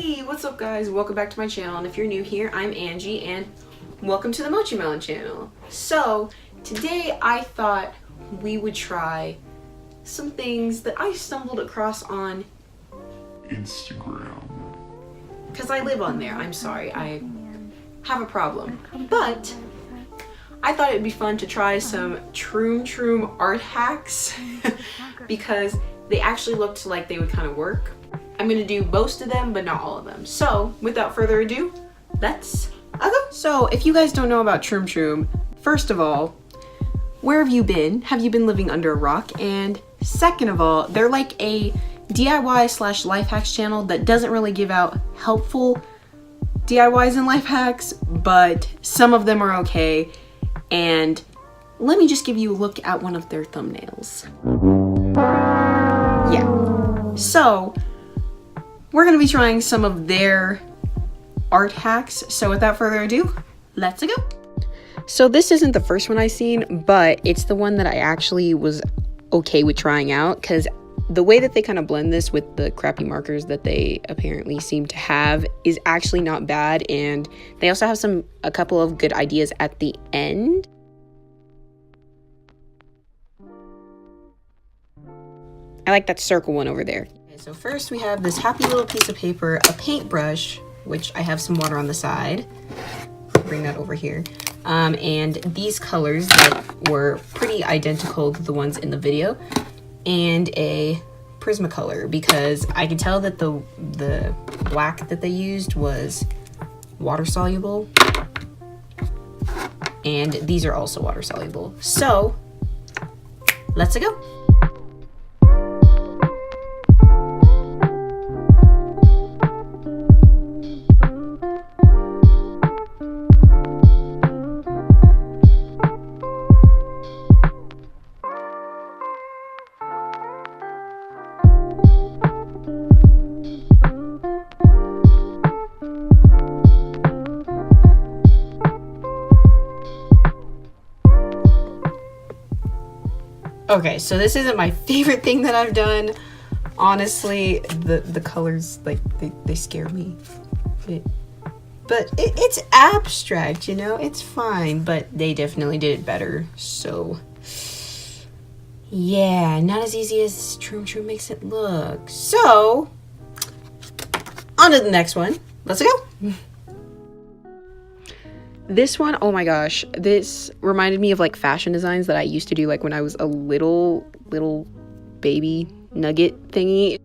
Hey, what's up guys? Welcome back to my channel, and if you're new here, I'm Angie and welcome to the Mochi Melon channel. So today I thought we would try some things that I stumbled across on Instagram. Because I live on there, I'm sorry, I have a problem. But I thought it'd be fun to try some Troom Troom Art hacks because they actually looked like they would kind of work. I'm gonna do most of them, but not all of them. So without further ado, let's go. So if you guys don't know about Troom Troom, first of all, where have you been? Have you been living under a rock? And second of all, they're like a DIY / life hacks channel that doesn't really give out helpful DIYs and life hacks, but some of them are okay. And let me just give you a look at one of their thumbnails. Yeah, so we're gonna be trying some of their art hacks. So without further ado, let's go. So this isn't the first one I've seen, but it's the one that I actually was okay with trying out, because the way that they kind of blend this with the crappy markers that they apparently seem to have is actually not bad, and they also have a couple of good ideas at the end. I like that circle one over there. Okay, so first we have this happy little piece of paper, a paintbrush, which I have some water on the side. Bring that over here. And these colors that were pretty identical to the ones in the video, and a Prismacolor, because I could tell that the black that they used was water soluble, and these are also water soluble. So let's go. Okay, so this isn't my favorite thing that I've done. Honestly, the colors, like, they scare me. But it's abstract, you know? It's fine, but they definitely did it better. So, yeah, not as easy as Troom Troom makes it look. So, on to the next one. Let's go. This one, oh my gosh, this reminded me of like fashion designs that I used to do like when I was a little baby nugget thingy.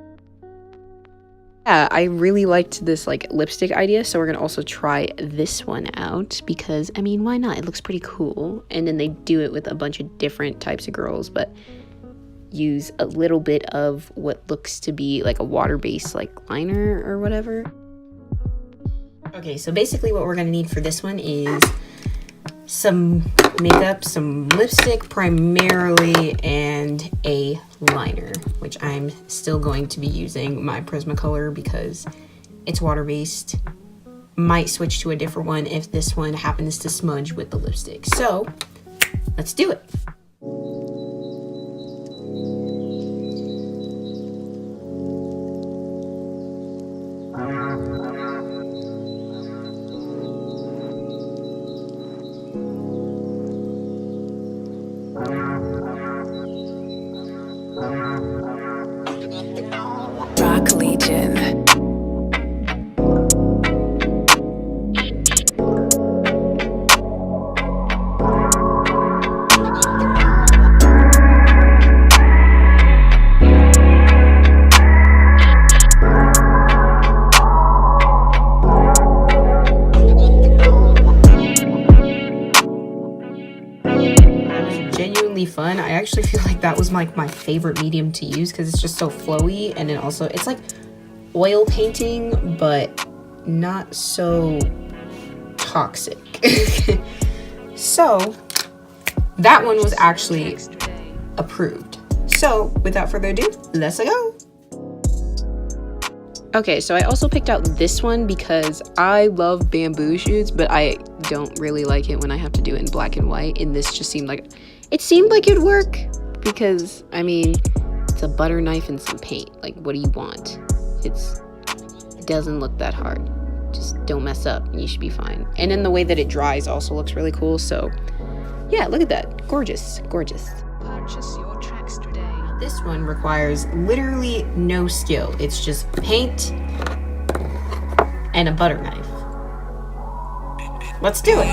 Yeah, I really liked this like lipstick idea, so we're gonna also try this one out because, I mean, why not? It looks pretty cool. And then they do it with a bunch of different types of girls, but use a little bit of what looks to be like a water-based like liner or whatever. Okay, so basically what we're gonna need for this one is some makeup, some lipstick primarily, and a liner, which I'm still going to be using my Prismacolor because it's water-based. Might switch to a different one if this one happens to smudge with the lipstick. So, let's do it. Fun. I actually feel like that was like my favorite medium to use because it's just so flowy, and then also it's like oil painting but not so toxic. So that one was actually approved. So without further ado, let's go. Okay, so I also picked out this one because I love bamboo shoots, but I don't really like it when I have to do it in black and white, and this just seemed like it'd work because, I mean, it's a butter knife and some paint. Like, what do you want? It's doesn't look that hard. Just don't mess up and you should be fine. And then the way that it dries also looks really cool. So yeah, look at that. Gorgeous, gorgeous. Purchase your tracks today. This one requires literally no skill. It's just paint and a butter knife. Let's do it.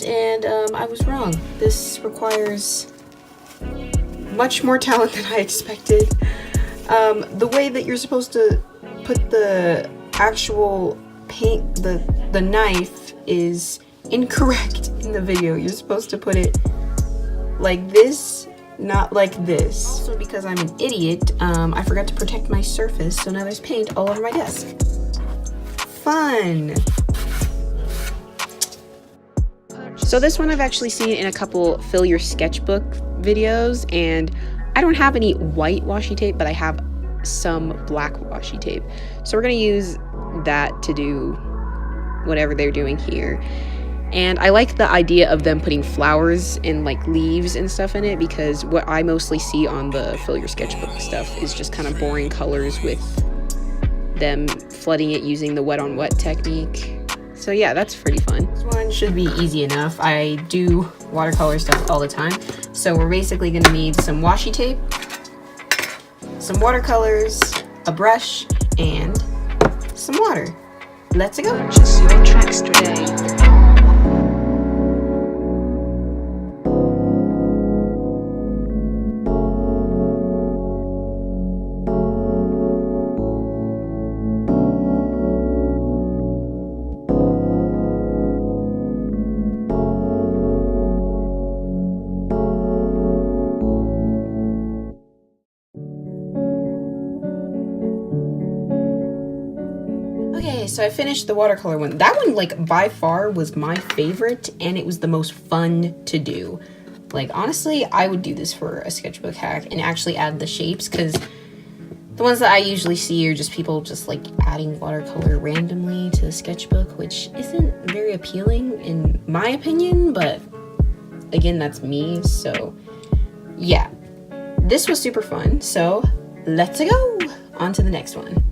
And I was wrong. This requires much more talent than I expected. The way that you're supposed to put the actual paint, the knife is incorrect in the video. You're supposed to put it like this, not like this. Also, because I'm an idiot, I forgot to protect my surface, so now there's paint all over my desk. Fun! So this one I've actually seen in a couple fill your sketchbook videos, and I don't have any white washi tape, but I have some black washi tape. So we're gonna use that to do whatever they're doing here. And I like the idea of them putting flowers and like leaves and stuff in it, because what I mostly see on the fill your sketchbook stuff is just kind of boring colors with them flooding it using the wet on wet technique. So yeah, that's pretty fun. This one should be easy enough. I do watercolor stuff all the time. So we're basically gonna need some washi tape, some watercolors, a brush, and some water. Let's go. Purchase your tracks today. Okay, so I finished the watercolor one. That one, like, by far was my favorite, and it was the most fun to do. Like, honestly, I would do this for a sketchbook hack and actually add the shapes, because the ones that I usually see are just people just, like, adding watercolor randomly to the sketchbook, which isn't very appealing in my opinion, but again, that's me, so yeah. This was super fun, so let's go on to the next one.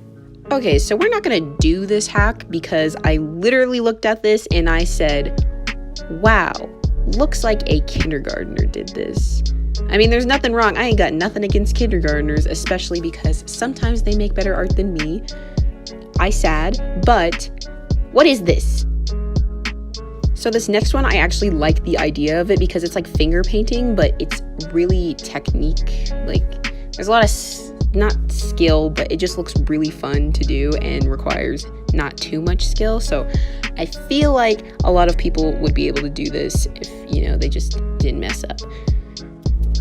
Okay, so we're not gonna do this hack because I literally looked at this and I said, wow, looks like a kindergartner did this. I mean, there's nothing wrong. I ain't got nothing against kindergartners, especially because sometimes they make better art than me. I sad, but what is this? So this next one, I actually like the idea of it because it's like finger painting, but it's really technique. Like, there's a lot of not skill, but it just looks really fun to do and requires not too much skill. So I feel like a lot of people would be able to do this if, you know, they just didn't mess up.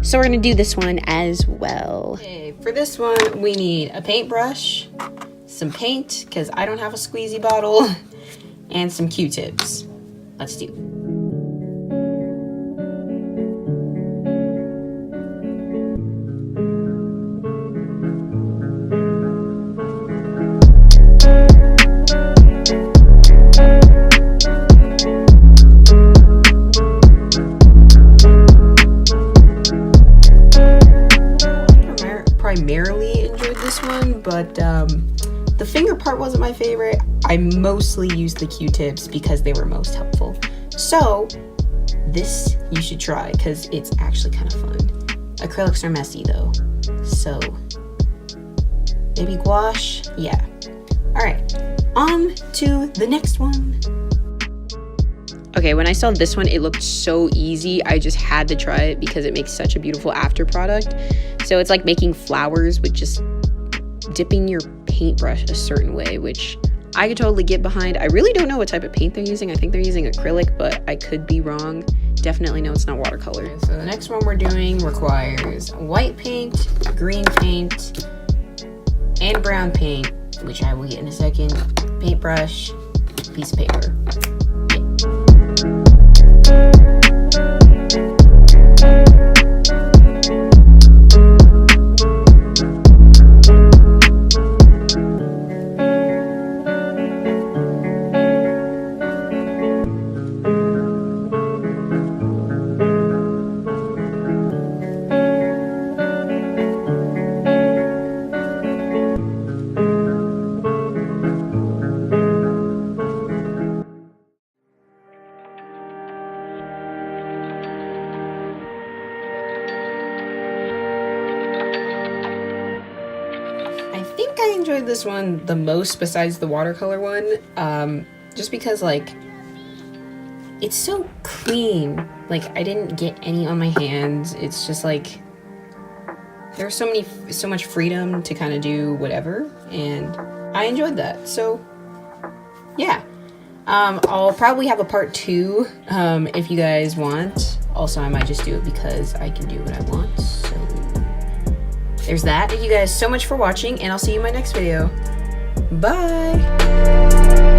So we're gonna do this one as well. Okay, for this one, we need a paintbrush, some paint, because I don't have a squeezy bottle, and some Q-tips. Let's do it. Primarily enjoyed this one, but the finger part wasn't my favorite. I mostly used the Q-tips because they were most helpful. So this you should try because it's actually kind of fun. Acrylics are messy though, so maybe gouache. Yeah. All right, on to the next one. Okay, when I saw this one, it looked so easy. I just had to try it because it makes such a beautiful after product. So it's like making flowers with just dipping your paintbrush a certain way, which I could totally get behind. I really don't know what type of paint they're using. I think they're using acrylic, but I could be wrong. Definitely know it's not watercolor. Okay, so the next one we're doing requires white paint, green paint, and brown paint, which I will get in a second, paintbrush, piece of paper. I think I enjoyed this one the most besides the watercolor one, just because like it's so clean. Like I didn't get any on my hands. It's just like there's so much freedom to kind of do whatever, and I enjoyed that. So yeah, I'll probably have a part 2 if you guys want. Also, I might just do it because I can do what I want. So there's that. Thank you guys so much for watching, and I'll see you in my next video. Bye!